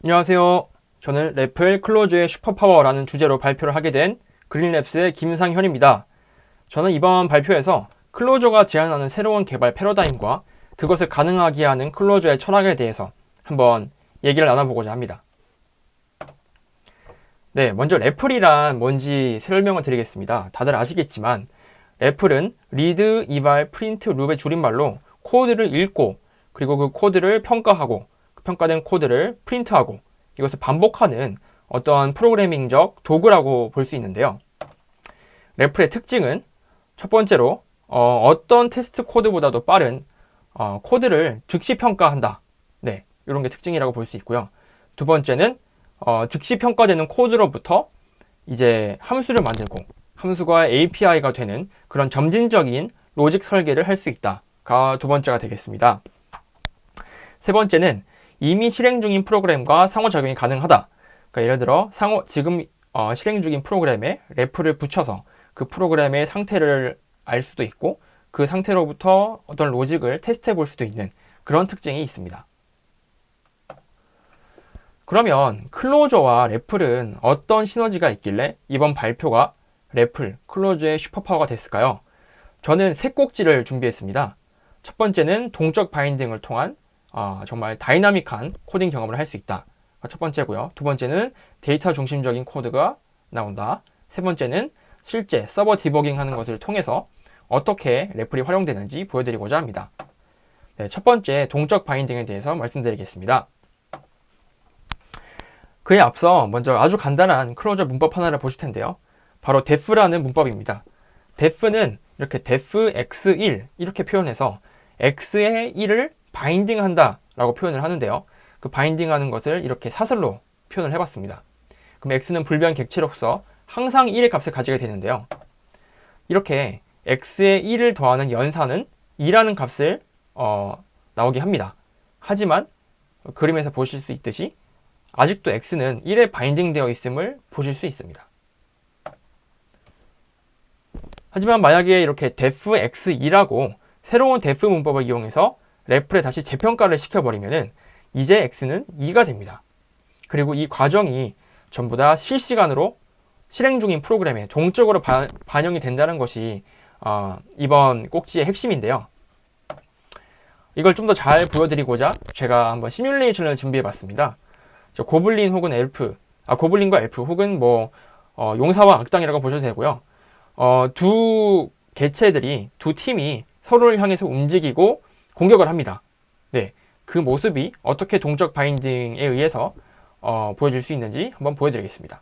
안녕하세요. 저는 래플 클로즈의 슈퍼파워라는 주제로 발표를 하게 된 그린랩스의 김상현입니다. 저는 이번 발표에서 클로저가 제안하는 새로운 개발 패러다임과 그것을 가능하게 하는 클로저의 철학에 대해서 한번 얘기를 나눠보고자 합니다. 네, 먼저 래플이란 뭔지 설명을 드리겠습니다. 다들 아시겠지만 래플은 리드, 이발, 프린트, 룹의 줄임말로 코드를 읽고 그리고 그 코드를 평가하고 그 평가된 코드를 프린트하고 이것을 반복하는 어떤 프로그래밍적 도구라고 볼 수 있는데요. 래플의 특징은 첫 번째로 어떤 테스트 코드보다도 빠른 코드를 즉시 평가한다. 네, 이런 게 특징이라고 볼 수 있고요. 두 번째는 즉시 평가되는 코드로부터 이제 함수를 만들고 함수가 API가 되는 그런 점진적인 로직 설계를 할 수 있다가 두 번째가 되겠습니다. 세 번째는 이미 실행 중인 프로그램과 상호작용이 가능하다. 그러니까 예를 들어 지금 실행 중인 프로그램에 래플을 붙여서 그 프로그램의 상태를 알 수도 있고 그 상태로부터 어떤 로직을 테스트해 볼 수도 있는 그런 특징이 있습니다. 그러면 클로저와 래플은 어떤 시너지가 있길래 이번 발표가 래플, 클로저의 슈퍼파워가 됐을까요? 저는 세 꼭지를 준비했습니다. 첫 번째는 동적 바인딩을 통한 정말 다이나믹한 코딩 경험을 할 수 있다. 첫 번째고요. 두 번째는 데이터 중심적인 코드가 나온다. 세 번째는 실제 서버 디버깅 하는 것을 통해서 어떻게 래플이 활용되는지 보여드리고자 합니다. 네, 첫 번째 동적 바인딩에 대해서 말씀드리겠습니다. 그에 앞서 먼저 아주 간단한 클로저 문법 하나를 보실 텐데요. 바로 def라는 문법입니다. def는 이렇게 def x1 이렇게 표현해서 x의 1을 바인딩 한다 라고 표현을 하는데요. 그 바인딩 하는 것을 이렇게 사슬로 표현을 해봤습니다. 그럼 x는 불변 객체로서 항상 1의 값을 가지게 되는데요. 이렇게 x의 1을 더하는 연산은 2라는 값을 나오게 합니다. 하지만 그림에서 보실 수 있듯이 아직도 x는 1에 바인딩 되어 있음을 보실 수 있습니다. 하지만 만약에 이렇게 def x2라고 새로운 def 문법을 이용해서 래플에 다시 재평가를 시켜버리면은 이제 x는 2가 됩니다. 그리고 이 과정이 전부 다 실시간으로 실행 중인 프로그램에 동적으로 반영이 된다는 것이 이번 꼭지의 핵심인데요. 이걸 좀 더 잘 보여드리고자 제가 한번 시뮬레이션을 준비해봤습니다. 고블린 혹은 엘프, 고블린과 엘프 혹은 용사와 악당이라고 보셔도 되고요. 두 개체들이, 두 팀이 서로를 향해서 움직이고 공격을 합니다. 네, 그 모습이 어떻게 동적 바인딩에 의해서 보여질 수 있는지 한번 보여드리겠습니다.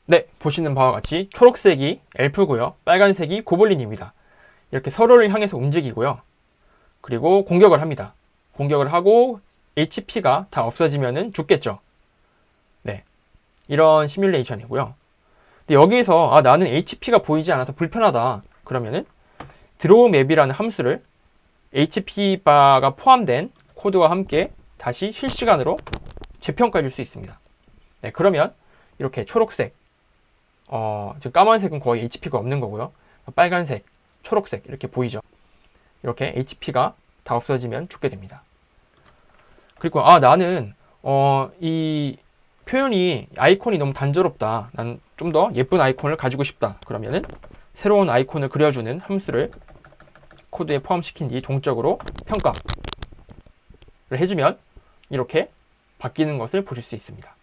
네, 보시는 바와 같이 초록색이 엘프고요. 빨간색이 고블린입니다. 이렇게 서로를 향해서 움직이고요. 그리고 공격을 합니다. 공격을 하고 HP가 다 없어지면 죽겠죠. 네, 이런 시뮬레이션이고요. 근데 여기에서 나는 HP가 보이지 않아서 불편하다. 그러면은 드로우 맵이라는 함수를 HP 바가 포함된 코드와 함께 다시 실시간으로 재평가해 줄 수 있습니다. 네, 그러면 이렇게 초록색, 지금 까만색은 거의 HP가 없는 거고요. 빨간색, 초록색 이렇게 보이죠. 이렇게 HP가 다 없어지면 죽게 됩니다. 그리고 나는 이 표현이 아이콘이 너무 단조롭다. 난 좀 더 예쁜 아이콘을 가지고 싶다. 그러면은 새로운 아이콘을 그려주는 함수를 코드에 포함시킨 뒤 동적으로 평가를 해주면 이렇게 바뀌는 것을 보실 수 있습니다.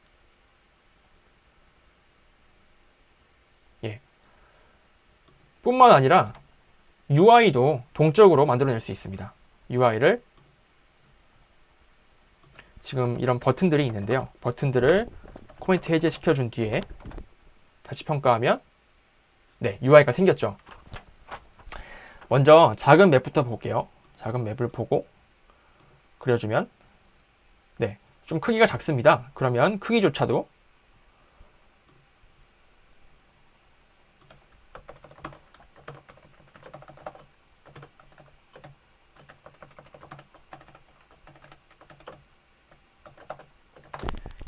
예. 뿐만 아니라 UI도 동적으로 만들어낼 수 있습니다. UI를 지금 이런 버튼들이 있는데요. 버튼들을 코멘트 해제시켜 준 뒤에 다시 평가하면 네, UI가 생겼죠. 먼저 작은 맵부터 볼게요. 작은 맵을 보고 그려주면 네, 좀 크기가 작습니다. 그러면 크기조차도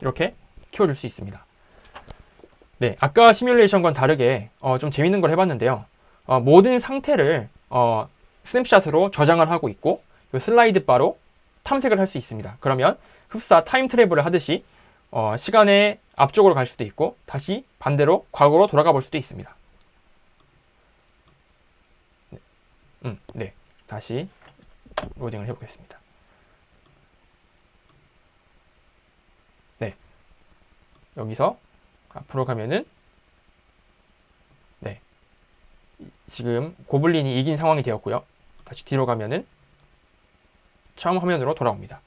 이렇게 키워줄 수 있습니다. 네, 아까 시뮬레이션과는 다르게 좀 재밌는 걸 해봤는데요. 모든 상태를 스냅샷으로 저장을 하고 있고 이 슬라이드 바로 탐색을 할 수 있습니다. 그러면 흡사 타임 트래블을 하듯이 시간의 앞쪽으로 갈 수도 있고 다시 반대로 과거로 돌아가 볼 수도 있습니다. 네, 다시 로딩을 해보겠습니다. 네, 여기서 앞으로 가면은 네, 지금 고블린이 이긴 상황이 되었고요. 다시 뒤로 가면은 처음 화면으로 돌아옵니다.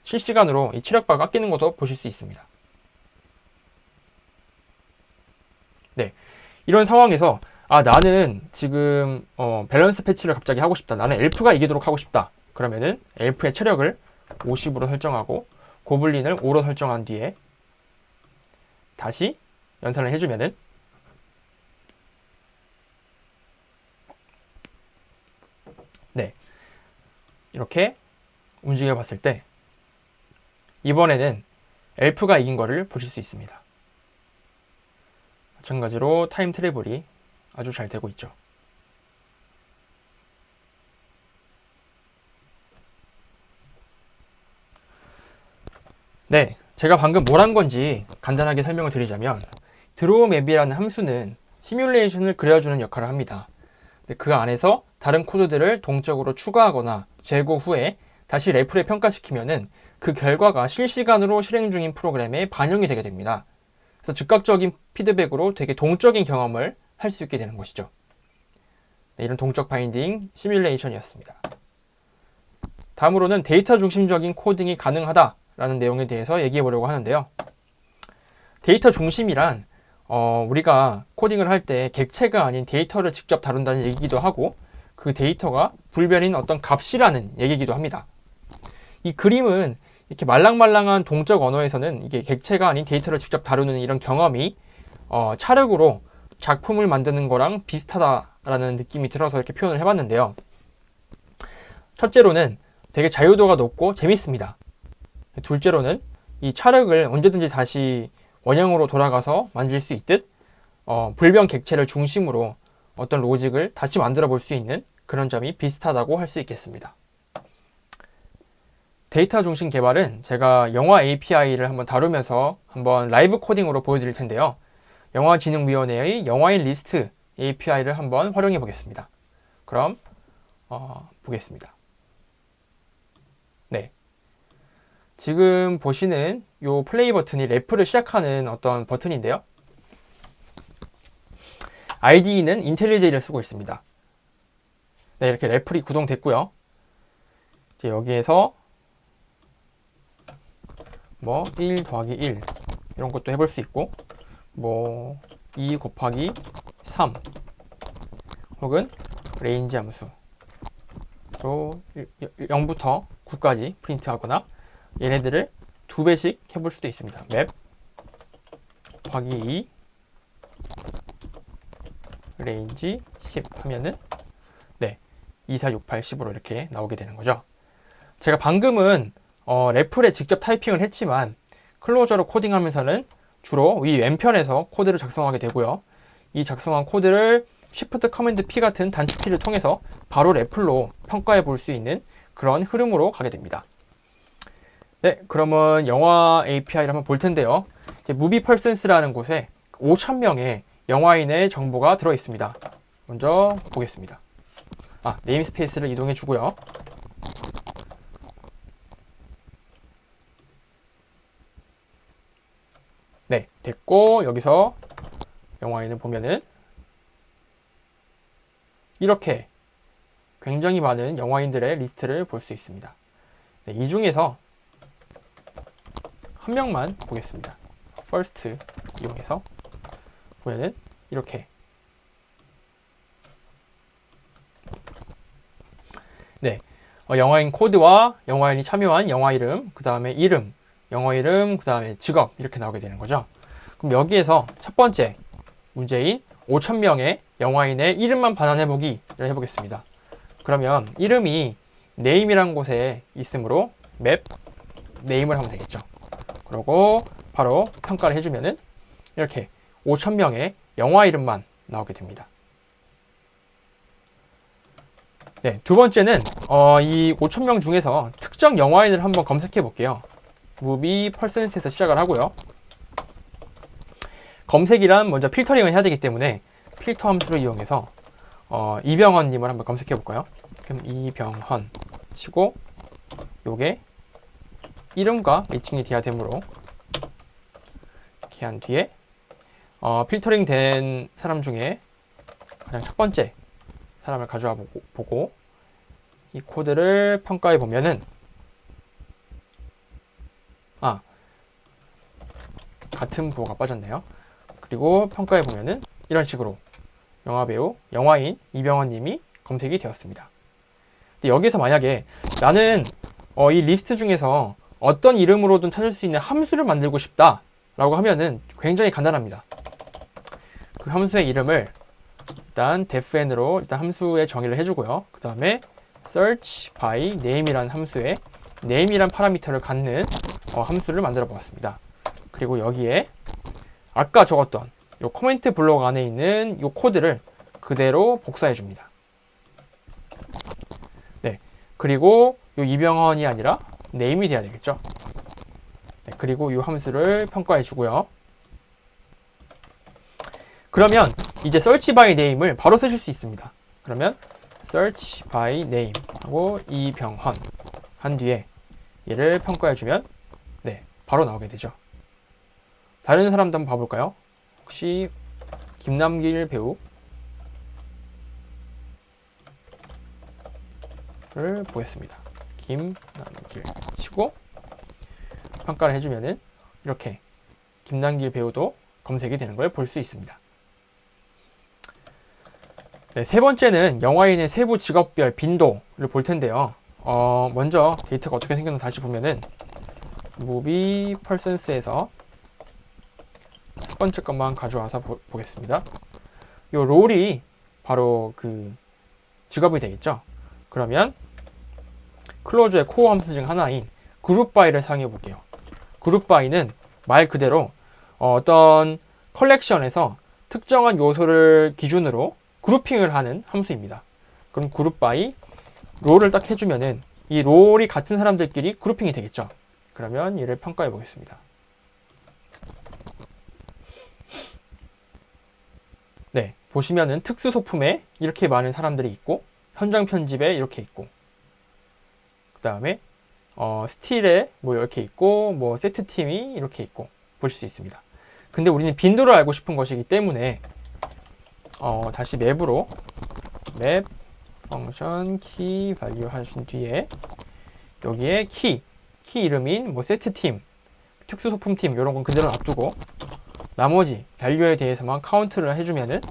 실시간으로 이 체력바가 깎이는 것도 보실 수 있습니다. 네, 이런 상황에서 나는 지금 밸런스 패치를 갑자기 하고 싶다. 나는 엘프가 이기도록 하고 싶다. 그러면은 엘프의 체력을 50으로 설정하고 고블린을 5로 설정한 뒤에 다시 연산을 해주면은 네, 이렇게 움직여 봤을 때 이번에는 엘프가 이긴 거를 보실 수 있습니다. 마찬가지로 타임 트래블이 아주 잘 되고 있죠. 네, 제가 방금 뭘 한 건지 간단하게 설명을 드리자면 드로우 맵이라는 함수는 시뮬레이션을 그려주는 역할을 합니다. 그 안에서 다른 코드들을 동적으로 추가하거나 제거 후에 다시 래플에 평가시키면은 그 결과가 실시간으로 실행 중인 프로그램에 반영이 되게 됩니다. 그래서 즉각적인 피드백으로 되게 동적인 경험을 할 수 있게 되는 것이죠. 네, 이런 동적 바인딩 시뮬레이션이었습니다. 다음으로는 데이터 중심적인 코딩이 가능하다라는 내용에 대해서 얘기해 보려고 하는데요. 데이터 중심이란 우리가 코딩을 할 때 객체가 아닌 데이터를 직접 다룬다는 얘기기도 하고 그 데이터가 불변인 어떤 값이라는 얘기기도 합니다. 이 그림은 이렇게 말랑말랑한 동적 언어에서는 이게 객체가 아닌 데이터를 직접 다루는 이런 경험이 차력으로 작품을 만드는 거랑 비슷하다라는 느낌이 들어서 이렇게 표현을 해봤는데요. 첫째로는 되게 자유도가 높고 재밌습니다. 둘째로는 이 차력을 언제든지 다시 원형으로 돌아가서 만질 수 있듯 불변 객체를 중심으로 어떤 로직을 다시 만들어 볼 수 있는 그런 점이 비슷하다고 할 수 있겠습니다. 데이터 중심 개발은 제가 영화 API를 한번 다루면서 한번 라이브 코딩으로 보여드릴 텐데요. 영화진흥위원회의 영화인 리스트 API를 한번 활용해 보겠습니다. 그럼 보겠습니다. 네, 지금 보시는 이 플레이 버튼이 래프를 시작하는 어떤 버튼인데요. IDE는 인텔리제이를 쓰고 있습니다. 네, 이렇게 래플이 구동됐고요. 이제 여기에서 뭐 1 더하기 1 이런 것도 해볼 수 있고 뭐 2 곱하기 3 혹은 레인지 함수 또 0부터 9까지 프린트하거나 얘네들을 2배씩 해볼 수도 있습니다. 맵 곱하기 2 레인지 10 하면은 네, 2, 4, 6, 8, 10으로 이렇게 나오게 되는 거죠. 제가 방금은 래플에 직접 타이핑을 했지만 클로저로 코딩하면서는 주로 위 왼편에서 코드를 작성하게 되고요. 이 작성한 코드를 Shift Command P 같은 단축키를 통해서 바로 래플로 평가해 볼 수 있는 그런 흐름으로 가게 됩니다. 네, 그러면 영화 API를 한번 볼 텐데요. 무비 펄센스라는 곳에 5,000명의 영화인의 정보가 들어 있습니다. 먼저 보겠습니다. 네임스페이스를 이동해 주고요. 네, 됐고 여기서 영화인을 보면은 이렇게 굉장히 많은 영화인들의 리스트를 볼 수 있습니다. 네, 이 중에서 한 명만 보겠습니다. first 이용해서 보면은 이렇게 네, 영화인 코드와 영화인이 참여한 영화 이름, 그 다음에 영화 이름, 그 다음에 직업 이렇게 나오게 되는 거죠. 그럼 여기에서 첫 번째 문제인 5,000명의 영화인의 이름만 반환해보기를 해보겠습니다. 그러면 이름이 name이라는 곳에 있으므로 map name을 하면 되겠죠. 그리고 바로 평가를 해주면은 이렇게 5,000명의 영화 이름만 나오게 됩니다. 네, 두 번째는 이 5,000명 중에서 특정 영화인을 한번 검색해 볼게요. 무비 펄센스에서 시작을 하고요. 검색이란 먼저 필터링을 해야 되기 때문에 필터 함수를 이용해서 이병헌님을 한번 검색해 볼까요? 그럼 이병헌 치고 요게 이름과 매칭이 돼야 되므로 이렇게 한 뒤에 필터링 된 사람 중에 가장 첫 번째 사람을 가져와 보고 이 코드를 평가해 보면은 같은 부호가 빠졌네요. 그리고 평가해 보면은 이런 식으로 영화배우, 영화인 이병헌 님이 검색이 되었습니다. 근데 여기서 만약에 나는 이 리스트 중에서 어떤 이름으로든 찾을 수 있는 함수를 만들고 싶다 라고 하면은 굉장히 간단합니다. 그 함수의 이름을 일단 defn으로 일단 함수의 정의를 해주고요. 그 다음에 search by name이라는 함수에 name이란 파라미터를 갖는 함수를 만들어 보았습니다. 그리고 여기에 아까 적었던 이 코멘트 블록 안에 있는 이 코드를 그대로 복사해 줍니다. 네, 그리고 이 이병헌이 아니라 name이 돼야 되겠죠. 네, 그리고 이 함수를 평가해 주고요. 그러면 이제 search by name을 바로 쓰실 수 있습니다. 그러면 search by name 하고 이병헌 한 뒤에 얘를 평가해 주면 네, 바로 나오게 되죠. 다른 사람도 한번 봐볼까요? 혹시 김남길 배우를 보겠습니다. 김남길 치고 평가를 해주면은 이렇게 김남길 배우도 검색이 되는 걸 볼 수 있습니다. 네, 세 번째는 영화인의 세부 직업별 빈도를 볼 텐데요. 먼저 데이터가 어떻게 생겼는지 다시 보면은 무비 펄센스에서 첫 번째 것만 가져와서 보겠습니다. 이 롤이 바로 그 직업이 되겠죠. 그러면 클로저의 코어 함수 중 하나인 그룹 바이를 사용해 볼게요. 그룹 바이는 말 그대로 어떤 컬렉션에서 특정한 요소를 기준으로 그룹핑을 하는 함수입니다. 그럼 그룹 바이 롤을 딱 해주면은 이 롤이 같은 사람들끼리 그룹핑이 되겠죠. 그러면 얘를 평가해 보겠습니다. 네, 보시면은 특수 소품에 이렇게 많은 사람들이 있고 현장 편집에 이렇게 있고 그 다음에 스틸에 뭐 이렇게 있고 뭐 세트 팀이 이렇게 있고 보실 수 있습니다. 근데 우리는 빈도를 알고 싶은 것이기 때문에 다시 맵으로 맵 펑션 키 밸류 하신 뒤에 여기에 키 이름인 뭐 세트 팀, 특수 소품 팀 이런 건 그대로 놔두고 나머지 밸류에 대해서만 카운트를 해주면은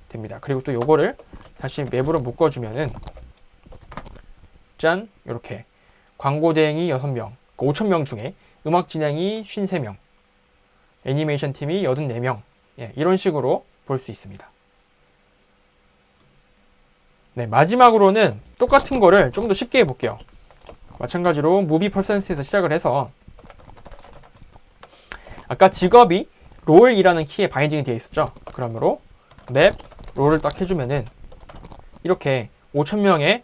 됩니다. 그리고 또 요거를 다시 맵으로 묶어주면은 짠! 이렇게 광고 대행이 6명, 5,000명 중에 음악 진행이 53명, 애니메이션 팀이 84명, 예, 이런 식으로 볼 수 있습니다. 네, 마지막으로는 똑같은 거를 좀 더 쉽게 해볼게요. 마찬가지로 무비 펄센스에서 시작을 해서 아까 직업이 롤이라는 키에 바인딩이 되어 있었죠. 그러므로 맵 롤을 딱 해주면은 이렇게 5,000명에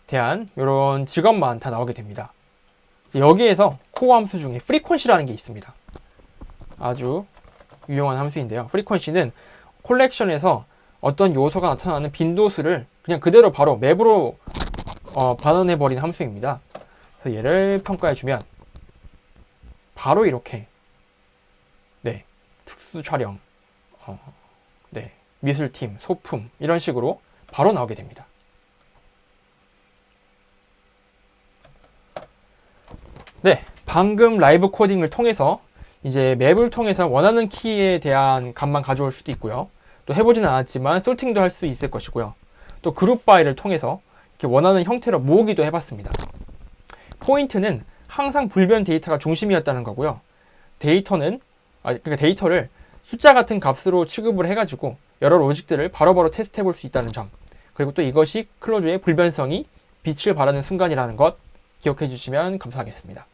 대한 이런 직업만 다 나오게 됩니다. 여기에서 코어 함수 중에 프리퀀시라는 게 있습니다. 아주 유용한 함수인데요. 프리퀀시는 콜렉션에서 어떤 요소가 나타나는 빈도수를 그냥 그대로 바로 맵으로 반환해버리는 함수입니다. 그래서 얘를 평가해주면 바로 이렇게 네, 특수 촬영, 네, 미술팀, 소품 이런 식으로 바로 나오게 됩니다. 네, 방금 라이브 코딩을 통해서 이제 맵을 통해서 원하는 키에 대한 값만 가져올 수도 있고요. 또 해보지는 않았지만 소팅도 할 수 있을 것이고요. 또 그룹 바이를 통해서 이렇게 원하는 형태로 모으기도 해봤습니다. 포인트는 항상 불변 데이터가 중심이었다는 거고요. 그러니까 데이터를 숫자 같은 값으로 취급을 해가지고 여러 로직들을 바로바로 테스트해 볼 수 있다는 점, 그리고 또 이것이 클로저의 불변성이 빛을 발하는 순간이라는 것 기억해 주시면 감사하겠습니다.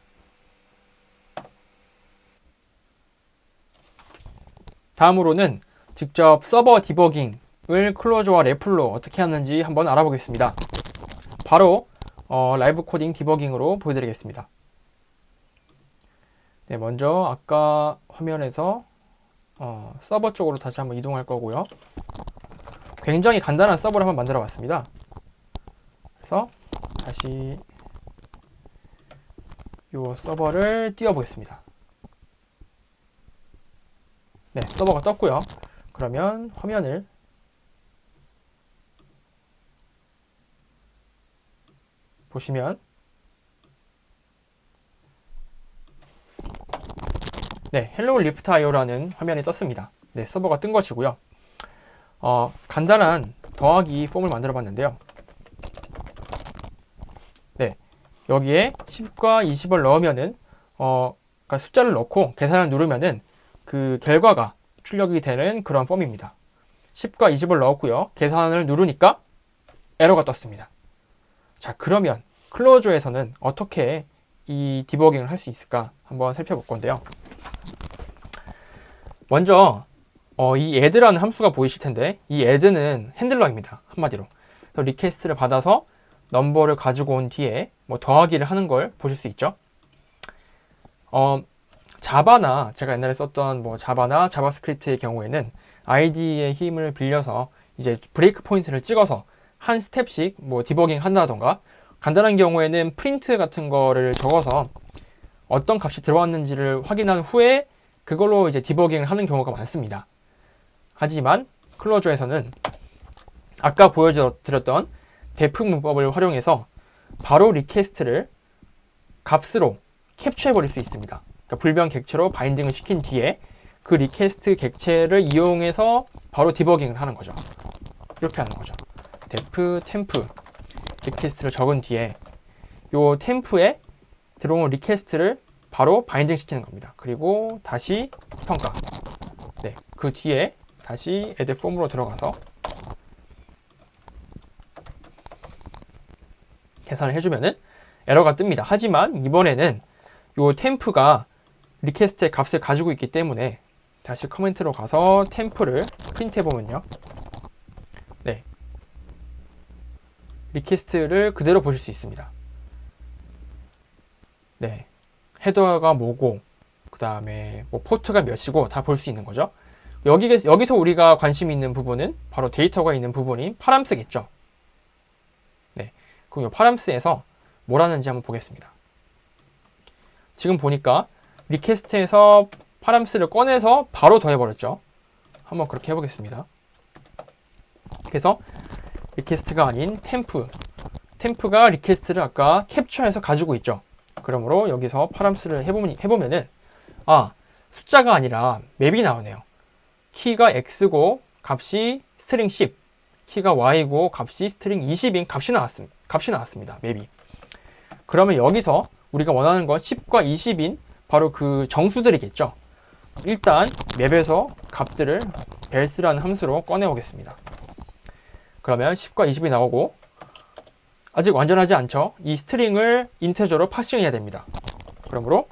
다음으로는 직접 서버 디버깅을 클로저와 래플로 어떻게 하는지 한번 알아보겠습니다. 바로 라이브 코딩 디버깅으로 보여드리겠습니다. 네, 먼저 아까 화면에서 서버 쪽으로 다시 한번 이동할 거고요. 굉장히 간단한 서버를 한번 만들어 봤습니다. 그래서 다시 이 서버를 띄워 보겠습니다. 네, 서버가 떴고요. 그러면 화면을 보시면 네, 헬로 리프트 IO라는 화면이 떴습니다. 네, 서버가 뜬 것이고요. 간단한 더하기 폼을 만들어 봤는데요. 네, 여기에 10과 20을 넣으면은 그러니까 숫자를 넣고 계산을 누르면은 그 결과가 출력이 되는 그런 폼입니다. 10과 20을 넣었고요. 계산을 누르니까 에러가 떴습니다. 자, 그러면 클로저에서는 어떻게 이 디버깅을 할 수 있을까 한번 살펴볼 건데요. 먼저 이 add라는 함수가 보이실 텐데 이 add는 핸들러입니다. 한마디로. 그래서 리퀘스트를 받아서 넘버를 가지고 온 뒤에 뭐 더하기를 하는 걸 보실 수 있죠. 자바나 제가 옛날에 썼던 뭐 자바나 자바스크립트의 경우에는 IDE의 힘을 빌려서 이제 브레이크 포인트를 찍어서 한 스텝씩 뭐 디버깅 한다던가, 간단한 경우에는 프린트 같은 거를 적어서 어떤 값이 들어왔는지를 확인한 후에 그걸로 이제 디버깅을 하는 경우가 많습니다. 하지만 클로저에서는 아까 보여드렸던 def 문법을 활용해서 바로 리퀘스트를 값으로 캡처해 버릴 수 있습니다. 그러니까 불변 객체로 바인딩을 시킨 뒤에 그 리퀘스트 객체를 이용해서 바로 디버깅을 하는 거죠. 이렇게 하는 거죠. def temp 리퀘스트를 적은 뒤에 요 템프에 들어온 리퀘스트를 바로 바인딩 시키는 겁니다. 그리고 다시 평가. 네, 그 뒤에 다시 add form으로 들어가서 계산을 해주면은 에러가 뜹니다. 하지만 이번에는 요 템프가 리퀘스트의 값을 가지고 있기 때문에 다시 커멘트로 가서 템프를 프린트 해보면요. 네, 리퀘스트를 그대로 보실 수 있습니다. 네, 헤더가 뭐고 그 다음에 뭐 포트가 몇이고 다 볼 수 있는 거죠. 여기서 우리가 관심 있는 부분은 바로 데이터가 있는 부분인 파람스겠죠. 네, 그럼 이 파람스에서 뭘 하는지 한번 보겠습니다. 지금 보니까 리퀘스트에서 파람스를 꺼내서 바로 더해버렸죠. 한번 그렇게 해보겠습니다. 그래서 리퀘스트가 아닌 템프가 리퀘스트를 아까 캡처해서 가지고 있죠. 그러므로 여기서 파람스를 해보면은 숫자가 아니라 맵이 나오네요. 키가 x고 값이 스트링 10, 키가 y고 값이 스트링 20인 값이 나왔습니다. 맵이. 그러면 여기서 우리가 원하는 건 10과 20인 바로 그 정수들이겠죠. 일단 맵에서 값들을 bels라는 함수로 꺼내 오겠습니다. 그러면 10과 20이 나오고, 아직 완전하지 않죠. 이 스트링을 인테저로 파싱해야 됩니다. 그러므로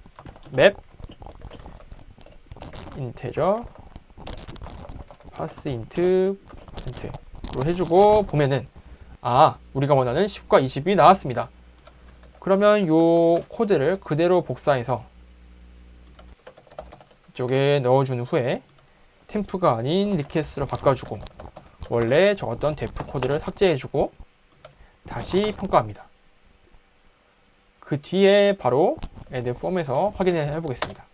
map integer parseInt 로 해주고 보면은 우리가 원하는 10과 20이 나왔습니다. 그러면 요 코드를 그대로 복사해서 이쪽에 넣어준 후에 템프가 아닌 리퀘스트로 바꿔주고 원래 적었던 def 코드를 삭제해주고 다시 평가합니다. 그 뒤에 바로 add form에서 확인해 보겠습니다.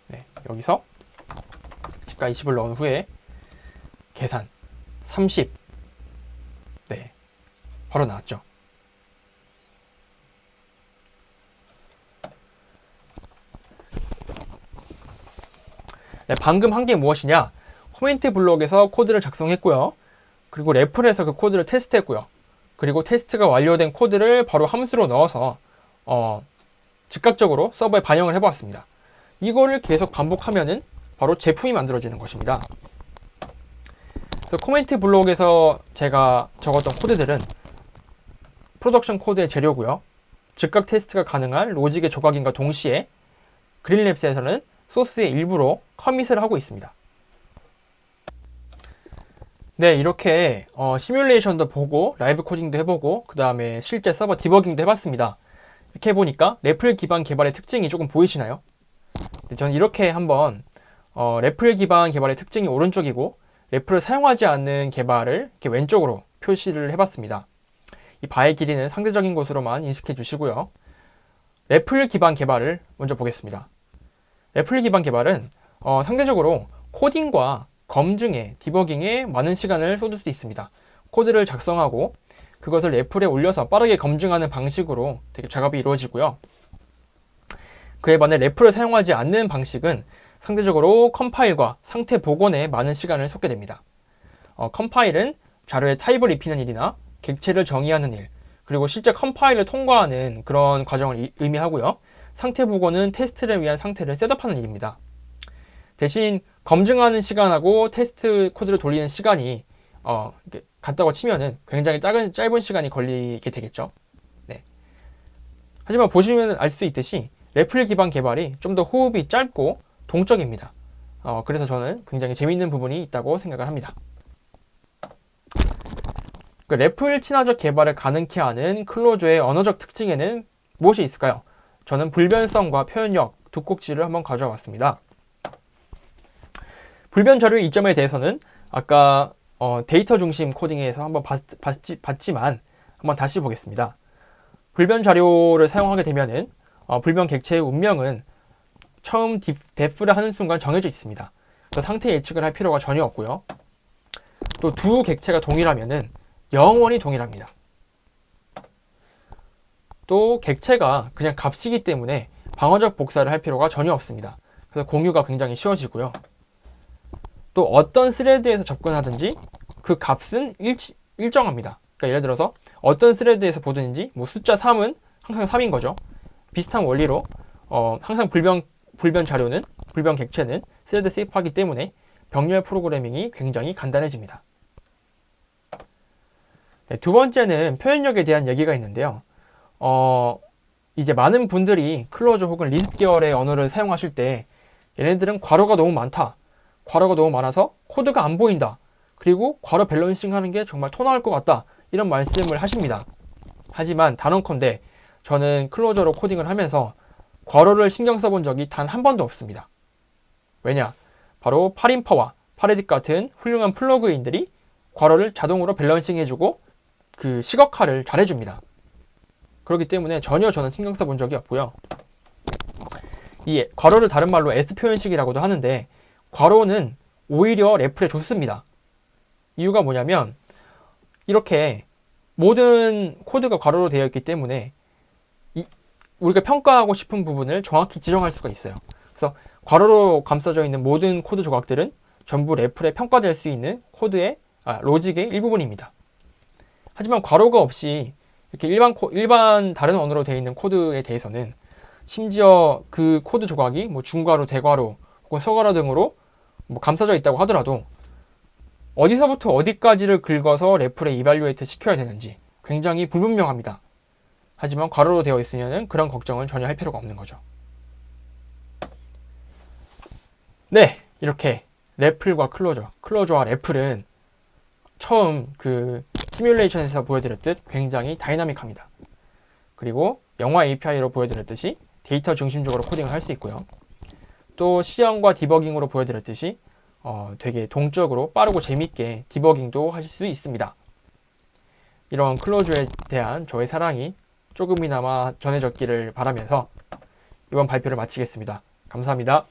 네, 여기서 10과 20을 넣은 후에 계산 30. 네, 바로 나왔죠. 네, 방금 한 게 무엇이냐? 코멘트 블록에서 코드를 작성했고요. 그리고 레플에서 그 코드를 테스트했고요. 그리고 테스트가 완료된 코드를 바로 함수로 넣어서 즉각적으로 서버에 반영을 해보았습니다. 이거를 계속 반복하면은 바로 제품이 만들어지는 것입니다. 그래서 코멘트 블록에서 제가 적었던 코드들은 프로덕션 코드의 재료고요. 즉각 테스트가 가능한 로직의 조각인과 동시에 그린랩스에서는 소스의 일부로 커밋을 하고 있습니다. 네, 이렇게 시뮬레이션도 보고 라이브 코딩도 해보고 그 다음에 실제 서버 디버깅도 해봤습니다. 이렇게 해보니까 래플 기반 개발의 특징이 조금 보이시나요? 네, 저는 이렇게 한번 래플 기반 개발의 특징이 오른쪽이고 래플을 사용하지 않는 개발을 이렇게 왼쪽으로 표시를 해봤습니다. 이 바의 길이는 상대적인 것으로만 인식해 주시고요. 래플 기반 개발을 먼저 보겠습니다. 래플 기반 개발은 상대적으로 코딩과 검증에, 디버깅에 많은 시간을 쏟을 수 있습니다. 코드를 작성하고 그것을 래플에 올려서 빠르게 검증하는 방식으로 되게 작업이 이루어지고요. 그에 반해 래플을 사용하지 않는 방식은 상대적으로 컴파일과 상태 복원에 많은 시간을 쏟게 됩니다. 컴파일은 자료의 타입을 입히는 일이나 객체를 정의하는 일, 그리고 실제 컴파일을 통과하는 그런 과정을 의미하고요. 상태 복원은 테스트를 위한 상태를 셋업하는 일입니다. 대신 검증하는 시간하고 테스트 코드를 돌리는 시간이 같다고 치면은 굉장히 짧은 시간이 걸리게 되겠죠. 네. 하지만 보시면 알 수 있듯이 래플 기반 개발이 좀 더 호흡이 짧고 동적입니다. 그래서 저는 굉장히 재미있는 부분이 있다고 생각을 합니다. 래플 친화적 개발을 가능케 하는 클로저의 언어적 특징에는 무엇이 있을까요? 저는 불변성과 표현력 두 꼭지를 한번 가져와 봤습니다. 불변 자료의 이점에 대해서는 아까 데이터 중심 코딩에서 한번 봤지만 한번 다시 보겠습니다. 불변 자료를 사용하게 되면은 불변 객체의 운명은 처음 def를 하는 순간 정해져 있습니다. 그래서 상태 예측을 할 필요가 전혀 없고요. 또 두 객체가 동일하면은 영원히 동일합니다. 또 객체가 그냥 값이기 때문에 방어적 복사를 할 필요가 전혀 없습니다. 그래서 공유가 굉장히 쉬워지고요. 또 어떤 스레드에서 접근하든지 그 값은 일정합니다. 그러니까 예를 들어서 어떤 스레드에서 보든지 뭐 숫자 3은 항상 3인 거죠. 비슷한 원리로 항상 불변 자료는 불변 객체는 스레드 세이프하기 때문에 병렬 프로그래밍이 굉장히 간단해집니다. 네, 두 번째는 표현력에 대한 얘기가 있는데요. 이제 많은 분들이 클로저 혹은 리스트 계열의 언어를 사용하실 때 얘네들은 괄호가 너무 많다. 괄호가 너무 많아서 코드가 안 보인다. 그리고 괄호 밸런싱 하는 게 정말 토 나올 것 같다. 이런 말씀을 하십니다. 하지만 단언컨대 저는 클로저로 코딩을 하면서 괄호를 신경 써본 적이 단 한 번도 없습니다. 왜냐? 바로 파림퍼와 파레딕 같은 훌륭한 플러그인들이 괄호를 자동으로 밸런싱 해주고 그 시각화를 잘 해줍니다. 그렇기 때문에 전혀 저는 신경 써본 적이 없고요. 이 괄호를 다른 말로 S 표현식이라고도 하는데 괄호는 오히려 래플에 좋습니다. 이유가 뭐냐면 이렇게 모든 코드가 괄호로 되어 있기 때문에 우리가 평가하고 싶은 부분을 정확히 지정할 수가 있어요. 그래서 괄호로 감싸져 있는 모든 코드 조각들은 전부 래플에 평가될 수 있는 코드의 로직의 일부분입니다. 하지만 괄호가 없이 이렇게 일반 다른 언어로 되어 있는 코드에 대해서는 심지어 그 코드 조각이 뭐 중괄호, 대괄호 혹은 서괄호 등으로 뭐 감싸져 있다고 하더라도 어디서부터 어디까지를 긁어서 래플에 이발리에이트 시켜야 되는지 굉장히 불분명합니다. 하지만 괄호로 되어 있으면 그런 걱정을 전혀 할 필요가 없는 거죠. 네, 이렇게 래플과 클로저와 래플은 처음 그 시뮬레이션에서 보여드렸듯 굉장히 다이나믹합니다. 그리고 영화 API로 보여드렸듯이 데이터 중심적으로 코딩을 할 수 있고요. 또 시험과 디버깅으로 보여드렸듯이 되게 동적으로 빠르고 재밌게 디버깅도 하실 수 있습니다. 이런 클로저에 대한 저의 사랑이 조금이나마 전해졌기를 바라면서 이번 발표를 마치겠습니다. 감사합니다.